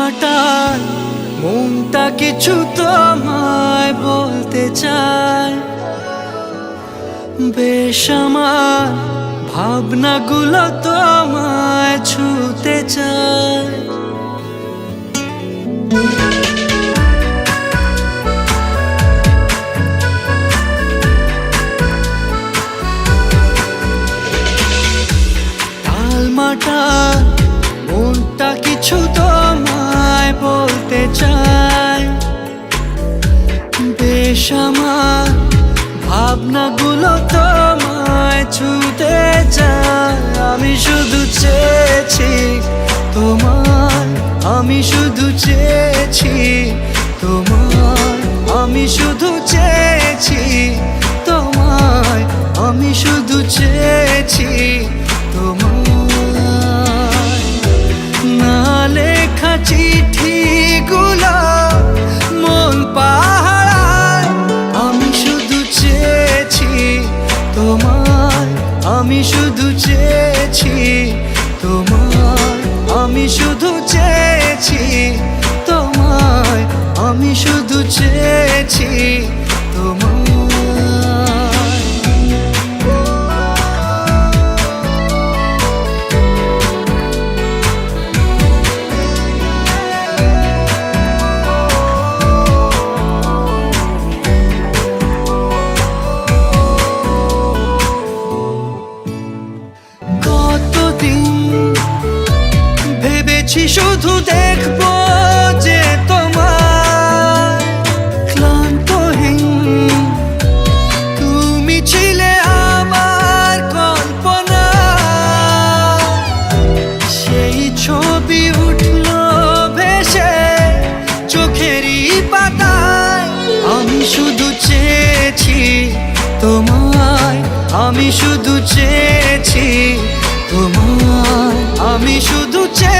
মাটাল মনটা কিছু তোমায় বলতে চায়। বেশ আমার ভাবনাগুলো তোমায় ছুতে চায়। টালমাটাল মনটা কিছু তোমায় বলতে চায়। বেশ আমার ভাবনাগুলো তোমায় ছুতে চায়। আমি শুধু চেয়েছি তোমায়, আমি শুধু চেয়েছি তোমায়, আমি শুধু চেয়েছি তোমায়, আমি শুধু চেয়েছি তোমায়। না লেখা চিঠিগুলো মন পাহারায়। আমি শুধু চেয়েছি তোমায়, আমি শুধু চেয়েছি তোমায়, আমি শুধু চেয়েছি তোমায়, আমি শুধু চেয়েছি তোমায়। ভেবেছি শুধু দেখবো যে তোমার ক্লান্তহীন তুমি ছিলে আমার কল্পনা। সেই ছবি উঠলো ভেসে চোখেরই পাতায়। আমি শুধু চেয়েছি তোমায়, আমি শুধু চেয়েছি তোমায়, আমি শুধু চেয়েছি